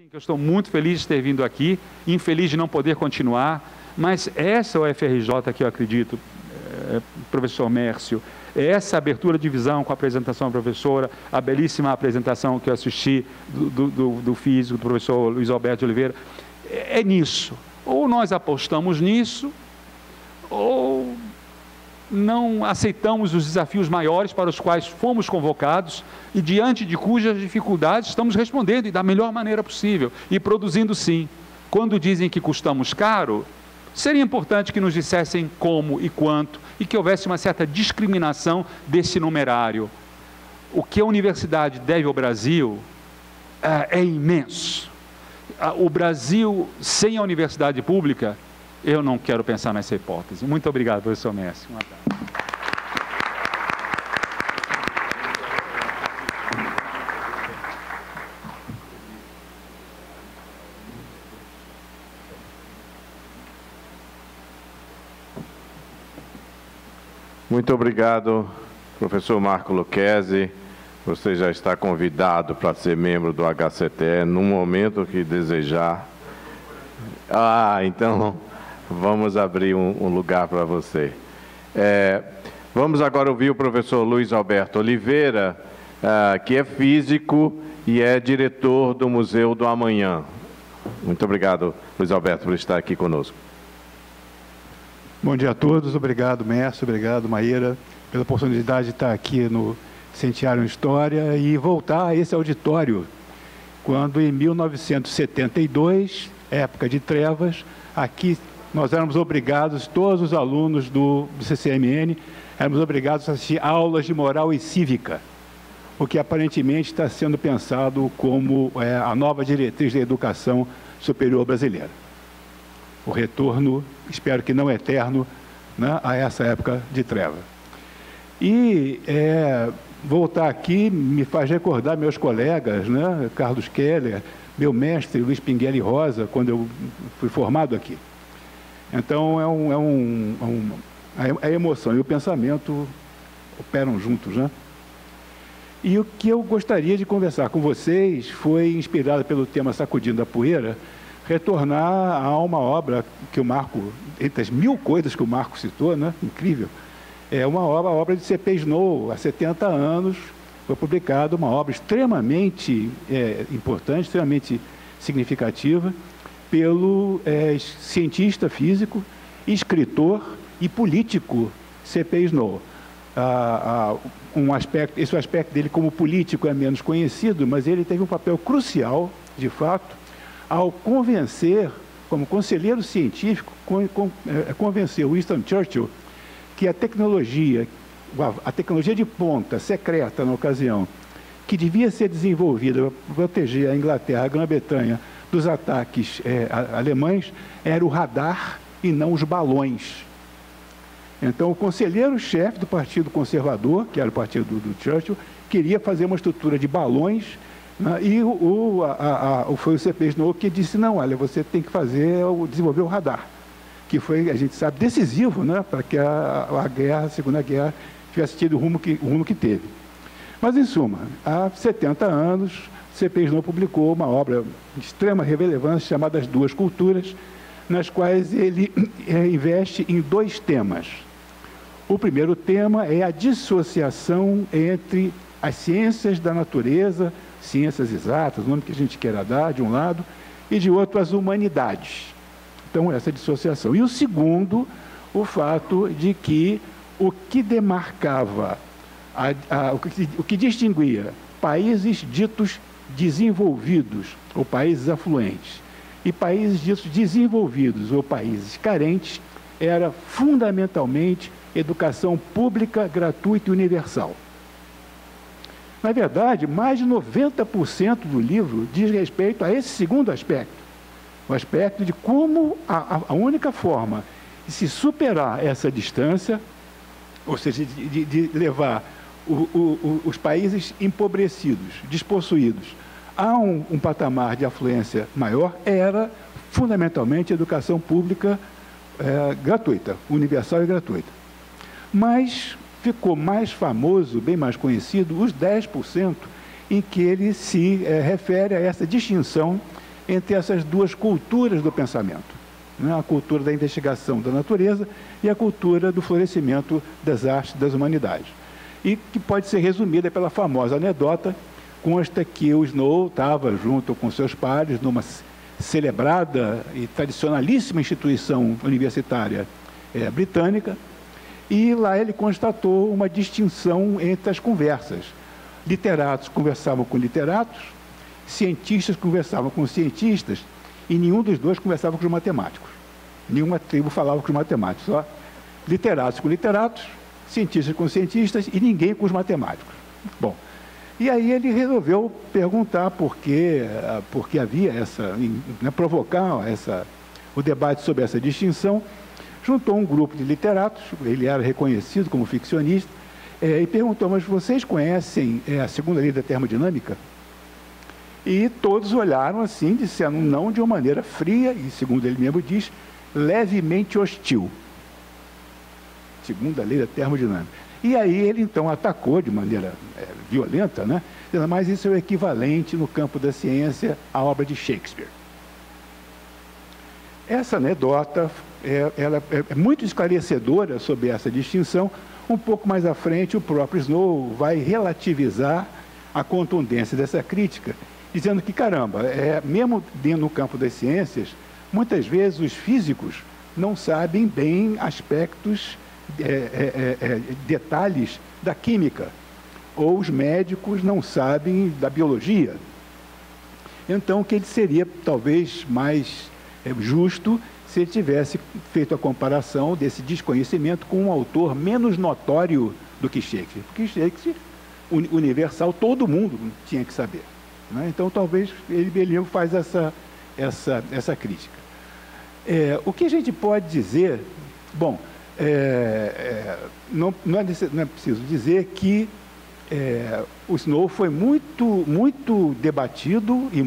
Eu estou muito feliz de ter vindo aqui, infeliz de não poder continuar, mas essa UFRJ que eu acredito, professor Mércio, essa abertura de visão com a apresentação da professora, a belíssima apresentação que eu assisti do físico, do professor Luiz Alberto de Oliveira, é nisso. Ou nós apostamos nisso, ou não aceitamos os desafios maiores para os quais fomos convocados e diante de cujas dificuldades estamos respondendo e da melhor maneira possível e produzindo sim. Quando dizem que custamos caro, seria importante que nos dissessem como e quanto e que houvesse uma certa discriminação desse numerário. O que a universidade deve ao Brasil é imenso. O Brasil sem a universidade pública, eu não quero pensar nessa hipótese. Muito obrigado, professor Mércio. Um abraço. Muito obrigado, professor Marco Lucchesi. Você já está convidado para ser membro do HCTE no momento que desejar. Então vamos abrir um lugar para você. Vamos agora ouvir o professor Luiz Alberto Oliveira, que é físico e é diretor do Museu do Amanhã. Muito obrigado, Luiz Alberto, por estar aqui conosco. Bom dia a todos, obrigado, Mércio, obrigado, Maíra, pela oportunidade de estar aqui no Centenário História e voltar a esse auditório, quando em 1972, época de trevas, aqui nós éramos obrigados, todos os alunos do CCMN, éramos obrigados a assistir aulas de moral e cívica, o que aparentemente está sendo pensado como a nova diretriz da educação superior brasileira. O retorno, espero que não eterno, né, a essa época de treva. E voltar aqui me faz recordar meus colegas, né, Carlos Keller, meu mestre Luiz Pinguelli Rosa, quando eu fui formado aqui. Então, a emoção e o pensamento operam juntos, né? E o que eu gostaria de conversar com vocês foi, inspirado pelo tema Sacudindo a Poeira, retornar a uma obra que o Marco, entre as 1000 coisas que o Marco citou, né? Incrível, é uma obra de C.P. Snow, há 70 anos, foi publicada uma obra extremamente importante, extremamente significativa, pelo cientista físico, escritor e político C.P. Snow. Esse aspecto dele como político é menos conhecido, mas ele teve um papel crucial, de fato, ao convencer, como conselheiro científico, convencer Winston Churchill que a tecnologia de ponta, secreta na ocasião, que devia ser desenvolvida para proteger a Inglaterra, a Grã-Bretanha, dos ataques alemães, era o radar e não os balões. Então, o conselheiro-chefe do Partido Conservador, que era o partido do Churchill, queria fazer uma estrutura de balões, e foi o C.P. Snow que disse, não, olha, você tem que desenvolver o radar, que foi, a gente sabe, decisivo, né, para que a Segunda Guerra tivesse tido o rumo que teve. Mas, em suma, há 70 anos, C.P. Snow publicou uma obra de extrema relevância chamada As Duas Culturas, nas quais ele investe em 2 temas. O primeiro tema é a dissociação entre as ciências da natureza, ciências exatas, o nome que a gente queira dar, de um lado, e de outro, as humanidades. Então, essa dissociação. E o segundo, o fato de que o que demarcava, o que distinguia países ditos desenvolvidos, ou países afluentes, e países ditos desenvolvidos, ou países carentes, era fundamentalmente educação pública, gratuita e universal. Na verdade, mais de 90% do livro diz respeito a esse segundo aspecto, o aspecto de como a única forma de se superar essa distância, ou seja, de levar os países empobrecidos, despossuídos, a um patamar de afluência maior, era fundamentalmente a educação pública gratuita, universal e gratuita. Mas ficou mais famoso, bem mais conhecido, os 10% em que ele se refere a essa distinção entre essas duas culturas do pensamento, né? A cultura da investigação da natureza e a cultura do florescimento das artes das humanidades. E que pode ser resumida pela famosa anedota. Consta que o Snow estava junto com seus pares numa celebrada e tradicionalíssima instituição universitária britânica, e lá ele constatou uma distinção entre as conversas. Literatos conversavam com literatos, cientistas conversavam com cientistas, e nenhum dos dois conversava com os matemáticos. Nenhuma tribo falava com os matemáticos, só literatos com literatos, cientistas com cientistas, e ninguém com os matemáticos. Bom, e aí ele resolveu perguntar por que havia essa, né, provocar o debate sobre essa distinção. Juntou um grupo de literatos, ele era reconhecido como ficcionista, e perguntou: mas vocês conhecem a segunda lei da termodinâmica? E todos olharam assim, disseram não de uma maneira fria e, segundo ele mesmo diz, levemente hostil. Segunda lei da termodinâmica. E aí ele então atacou de maneira violenta, né? Dizendo: mas isso é o equivalente no campo da ciência à obra de Shakespeare. Essa anedota ela é muito esclarecedora sobre essa distinção. Um pouco mais à frente, o próprio Snow vai relativizar a contundência dessa crítica, dizendo que, caramba, mesmo dentro no campo das ciências, muitas vezes os físicos não sabem bem aspectos, detalhes da química, ou os médicos não sabem da biologia. Então, que ele seria talvez mais justo se ele tivesse feito a comparação desse desconhecimento com um autor menos notório do que Shakespeare. Porque Shakespeare, universal, todo mundo tinha que saber, né? Então, talvez ele mesmo faz essa crítica. O que a gente pode dizer... Bom, não é preciso dizer que o Snow foi muito debatido e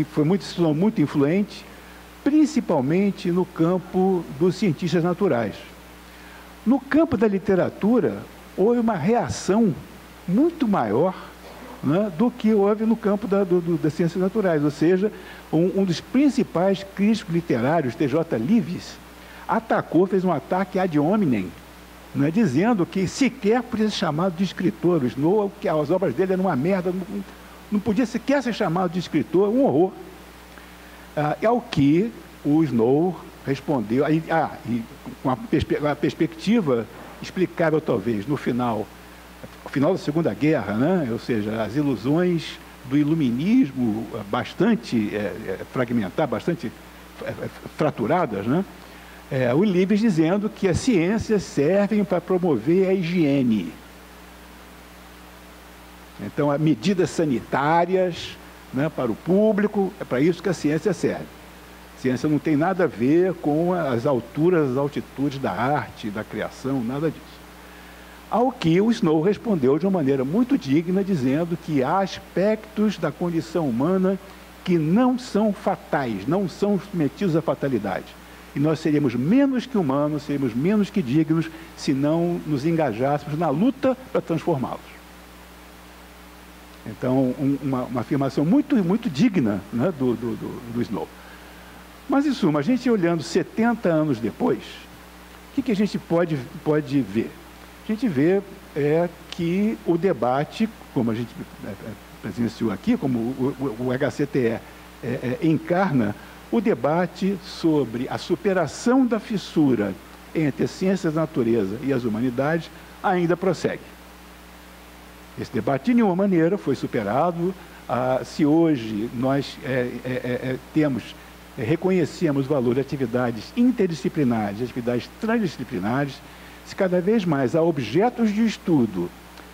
foi muito influente, principalmente no campo dos cientistas naturais. No campo da literatura, houve uma reação muito maior, né, do que houve no campo das ciências naturais. Ou seja, um dos principais críticos literários, T.J. Leavis, fez um ataque ad hominem, né, dizendo que sequer podia ser chamado de escritor. O Snow, que as obras dele eram uma merda, não podia sequer ser chamado de escritor, um horror. Ao que o Snow respondeu, e com a perspectiva explicável talvez no final da Segunda Guerra, né? Ou seja, as ilusões do iluminismo bastante fragmentadas, bastante fraturadas, né? O Leavis dizendo que as ciências servem para promover a higiene. Então, medidas sanitárias, né, para o público, é para isso que a ciência serve. A ciência não tem nada a ver com as alturas, as altitudes da arte, da criação, nada disso. Ao que o Snow respondeu de uma maneira muito digna, dizendo que há aspectos da condição humana que não são fatais, não são submetidos à fatalidade. E nós seríamos menos que humanos, seríamos menos que dignos, se não nos engajássemos na luta para transformá-los. Então, uma afirmação muito digna, né, do Snow. Mas, em suma, a gente olhando 70 anos depois, o que a gente pode ver? A gente vê que o debate, como a gente presenciou aqui, como o HCTE encarna, o debate sobre a superação da fissura entre as ciências da natureza e as humanidades ainda prossegue. Esse debate, de nenhuma maneira, foi superado. Se hoje nós reconhecemos o valor de atividades interdisciplinares, de atividades transdisciplinares, se cada vez mais há objetos de estudo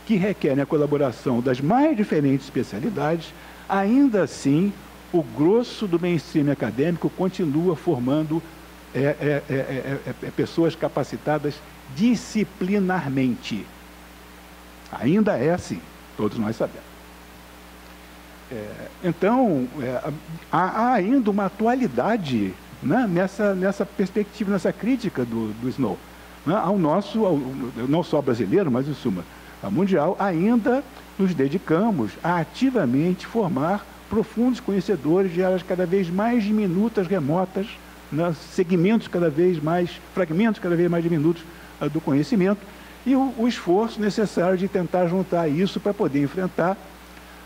que requerem a colaboração das mais diferentes especialidades, ainda assim, o grosso do mainstream acadêmico continua formando pessoas capacitadas disciplinarmente. Ainda é assim, todos nós sabemos. Então, há ainda uma atualidade, né, nessa perspectiva, nessa crítica do Snow. Né, não só brasileiro, mas, em suma, a mundial, ainda nos dedicamos a ativamente formar profundos conhecedores de áreas cada vez mais diminutas, remotas, né, segmentos cada vez mais, fragmentos cada vez mais diminutos do conhecimento, e o esforço necessário de tentar juntar isso para poder enfrentar,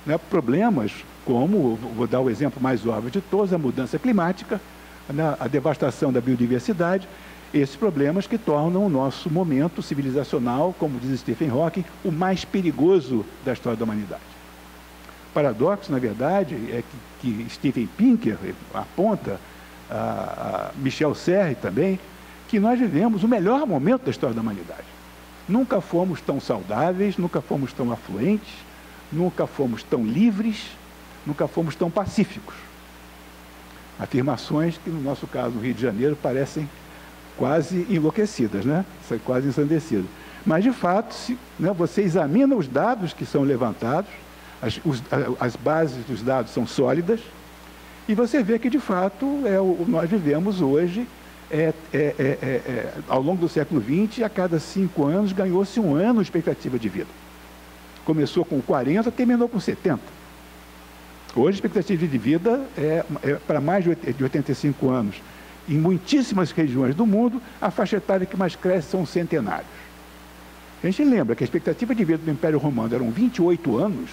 né, problemas como, vou dar o exemplo mais óbvio de todos, a mudança climática, né, a devastação da biodiversidade, esses problemas que tornam o nosso momento civilizacional, como diz Stephen Hawking, o mais perigoso da história da humanidade. O paradoxo, na verdade, é que Steven Pinker aponta, a Michel Serres também, que nós vivemos o melhor momento da história da humanidade. Nunca fomos tão saudáveis, nunca fomos tão afluentes, nunca fomos tão livres, nunca fomos tão pacíficos. Afirmações que, no nosso caso, no Rio de Janeiro, parecem quase enlouquecidas, né? Quase ensandecidas. Mas, de fato, você examina os dados que são levantados, as bases dos dados são sólidas, e você vê que, de fato, nós vivemos hoje, ao longo do século XX, a cada 5 anos, ganhou-se um ano de expectativa de vida. Começou com 40, terminou com 70. Hoje, a expectativa de vida para mais de 85 anos. Em muitíssimas regiões do mundo, a faixa etária que mais cresce são os centenários. A gente lembra que a expectativa de vida do Império Romano eram 28 anos,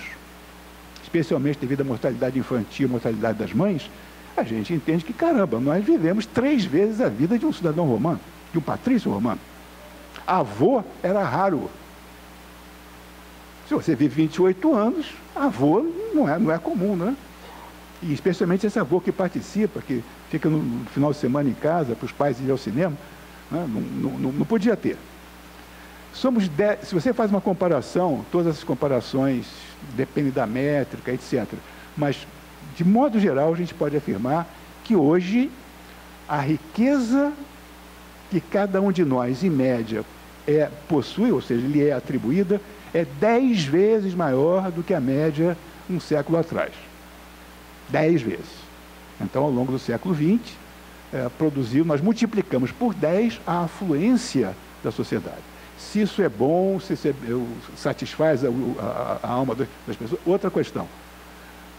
especialmente devido à mortalidade infantil, mortalidade das mães. A gente entende que, caramba, nós vivemos 3 vezes a vida de um cidadão romano, de um patrício romano. Avô era raro. Se você vive 28 anos, avô não é comum, né? E especialmente esse avô que participa, que fica no final de semana em casa, para os pais irem ao cinema, né? Não podia ter. Se você faz uma comparação, todas essas comparações dependem da métrica, etc. Mas, de modo geral, a gente pode afirmar que hoje a riqueza que cada um de nós, em média, possui, ou seja, lhe é atribuída, é 10 vezes maior do que a média um século atrás. 10 vezes. Então, ao longo do século XX, nós multiplicamos por 10 a afluência da sociedade. Se isso é bom, se isso satisfaz a alma das pessoas, outra questão.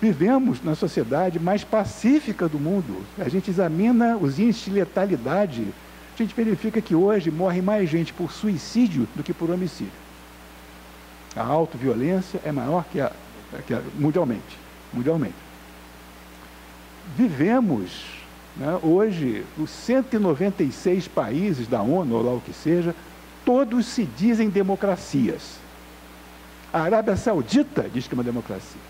Vivemos na sociedade mais pacífica do mundo. A gente examina os índices de letalidade. A gente verifica que hoje morre mais gente por suicídio do que por homicídio. A autoviolência é maior que mundialmente. Vivemos, né, hoje, os 196 países da ONU, ou lá o que seja, todos se dizem democracias. A Arábia Saudita diz que é uma democracia.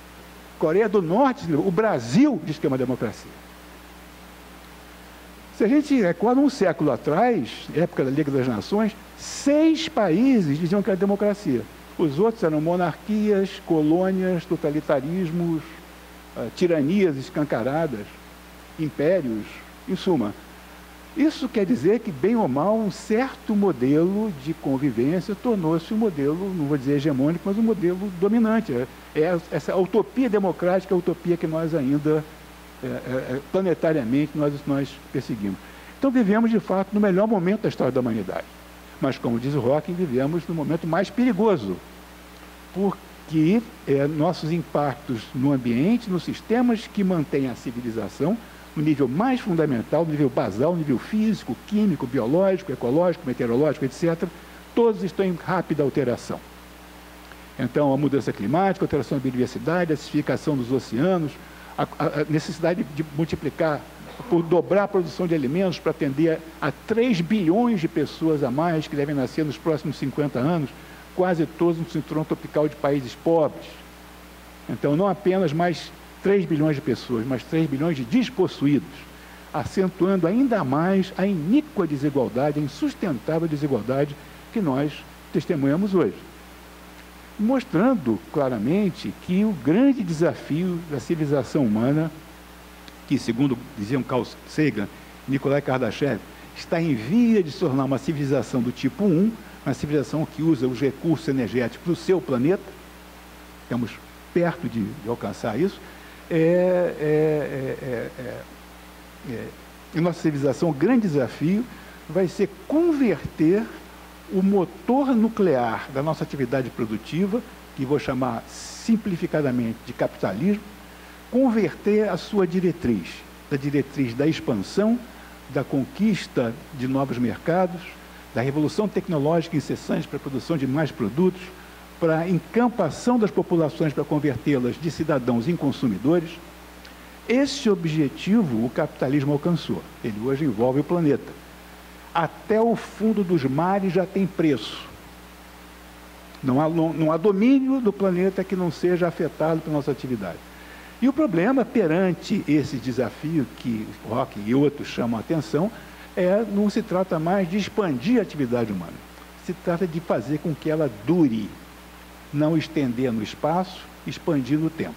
Coreia do Norte, o Brasil diz que é uma democracia. Se a gente recorda um século atrás, época da Liga das Nações, 6 países diziam que era democracia. Os outros eram monarquias, colônias, totalitarismos, tiranias escancaradas, impérios, em suma. Isso quer dizer que, bem ou mal, um certo modelo de convivência tornou-se um modelo, não vou dizer hegemônico, mas um modelo dominante. Essa utopia democrática é a utopia que nós ainda, planetariamente, nós perseguimos. Então, vivemos, de fato, no melhor momento da história da humanidade. Mas, como diz o Hawking, vivemos no momento mais perigoso, porque nossos impactos no ambiente, nos sistemas que mantêm a civilização, no nível mais fundamental, no nível basal, no nível físico, químico, biológico, ecológico, meteorológico, etc., todos estão em rápida alteração. Então, a mudança climática, a alteração da biodiversidade, a acidificação dos oceanos, a necessidade de multiplicar, por dobrar a produção de alimentos para atender a 3 bilhões de pessoas a mais que devem nascer nos próximos 50 anos, quase todos no cinturão tropical de países pobres. Então, não apenas mais 3 bilhões de pessoas, mas 3 bilhões de despossuídos, acentuando ainda mais a iníqua desigualdade, a insustentável desigualdade que nós testemunhamos hoje. Mostrando claramente que o grande desafio da civilização humana, que, segundo diziam Carl Sagan, Nikolai Kardashev, está em via de se tornar uma civilização do tipo 1, uma civilização que usa os recursos energéticos do seu planeta, estamos perto de alcançar isso. Em nossa civilização, o grande desafio vai ser converter o motor nuclear da nossa atividade produtiva, que vou chamar simplificadamente de capitalismo, converter a sua diretriz, da diretriz da expansão, da conquista de novos mercados, da revolução tecnológica incessante para a produção de mais produtos, para a encampação das populações para convertê-las de cidadãos em consumidores. Esse objetivo o capitalismo alcançou. Ele hoje envolve o planeta. Até o fundo dos mares já tem preço. Não há domínio do planeta que não seja afetado pela nossa atividade. E o problema perante esse desafio que Rock e outros chamam a atenção não se trata mais de expandir a atividade humana. Se trata de fazer com que ela dure, não estender no espaço, expandir no tempo.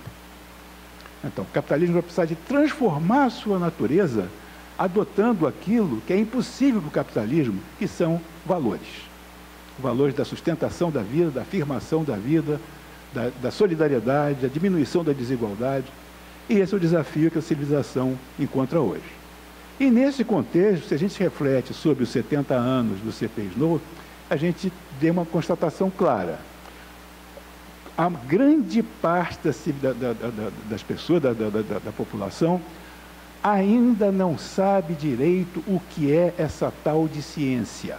Então, o capitalismo vai precisar de transformar a sua natureza adotando aquilo que é impossível para o capitalismo, que são valores. Valores da sustentação da vida, da afirmação da vida, da solidariedade, da diminuição da desigualdade. E esse é o desafio que a civilização encontra hoje. E nesse contexto, se a gente reflete sobre os 70 anos do CP Snow, a gente tem uma constatação clara. A grande parte das pessoas, da população, ainda não sabe direito o que é essa tal de ciência.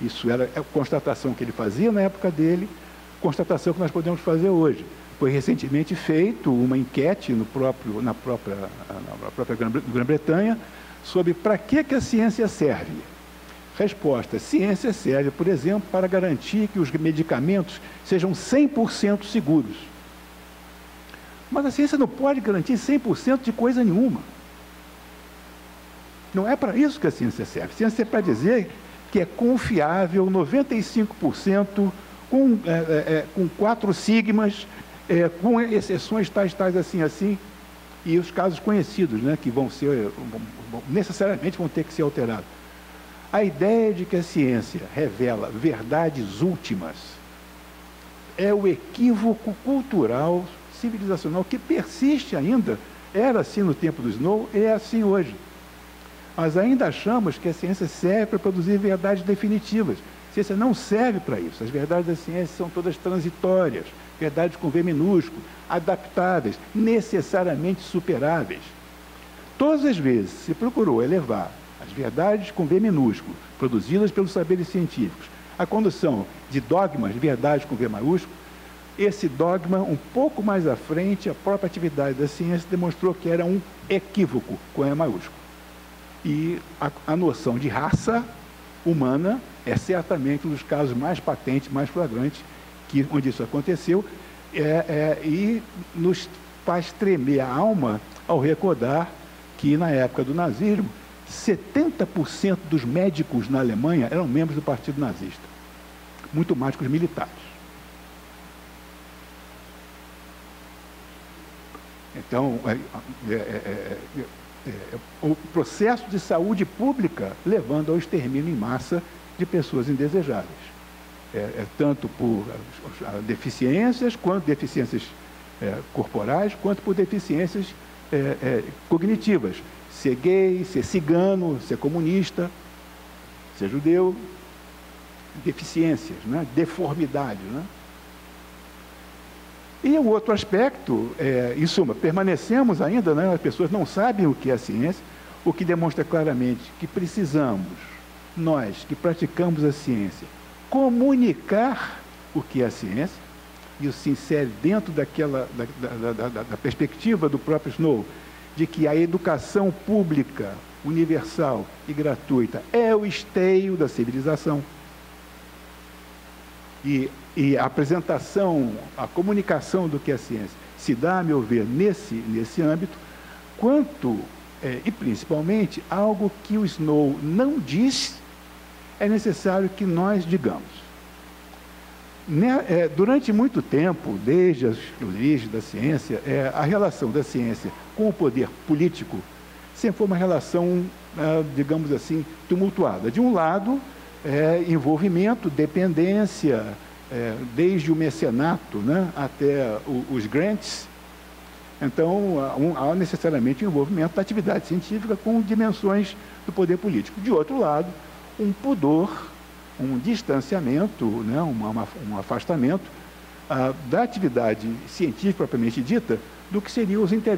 Isso era a constatação que ele fazia na época dele, constatação que nós podemos fazer hoje. Foi recentemente feito uma enquete na própria Grã-Bretanha sobre para que a ciência serve. Resposta: ciência serve, por exemplo, para garantir que os medicamentos sejam 100% seguros. Mas a ciência não pode garantir 100% de coisa nenhuma. Não é para isso que a ciência serve. A ciência é para dizer que é confiável 95%, com 4 sigmas, com exceções tais, assim, e os casos conhecidos, né, que necessariamente vão ter que ser alterados. A ideia de que a ciência revela verdades últimas é o equívoco cultural, civilizacional, que persiste ainda. Era assim no tempo do Snow, é assim hoje. Nós ainda achamos que a ciência serve para produzir verdades definitivas. A ciência não serve para isso. As verdades da ciência são todas transitórias, verdades com V minúsculo, adaptáveis, necessariamente superáveis. Todas as vezes se procurou elevar as verdades com V minúsculo, produzidas pelos saberes científicos, à condução de dogmas, verdades com V maiúsculo, esse dogma, um pouco mais à frente, a própria atividade da ciência demonstrou que era um equívoco com E maiúsculo. E a noção de raça humana é certamente um dos casos mais patentes, mais flagrantes, onde isso aconteceu, e nos faz tremer a alma ao recordar que, na época do nazismo, 70% dos médicos na Alemanha eram membros do Partido Nazista, muito mais que os militares. Então, o processo de saúde pública levando ao extermínio em massa de pessoas indesejáveis. Tanto por deficiências, quanto deficiências corporais, quanto por deficiências cognitivas. Ser gay, ser cigano, ser comunista, ser judeu, deficiências, né? Deformidades, né? E o outro aspecto, em suma, permanecemos ainda, né? As pessoas não sabem o que é a ciência, o que demonstra claramente que precisamos, nós que praticamos a ciência, comunicar o que é a ciência. Isso se insere dentro da perspectiva do próprio Snow, de que a educação pública, universal e gratuita é o esteio da civilização. E a apresentação, a comunicação do que é a ciência se dá, a meu ver, nesse âmbito, e principalmente, algo que o Snow não diz, é necessário que nós digamos. Durante muito tempo, desde as origens da ciência, a relação da ciência com o poder político sempre foi uma relação, digamos assim, tumultuada. De um lado, envolvimento, dependência, desde o mecenato, né, até os grants. Então, há necessariamente um envolvimento da atividade científica com dimensões do poder político. De outro lado, um pudor, um distanciamento, né, um afastamento da atividade científica propriamente dita do que seriam os interesses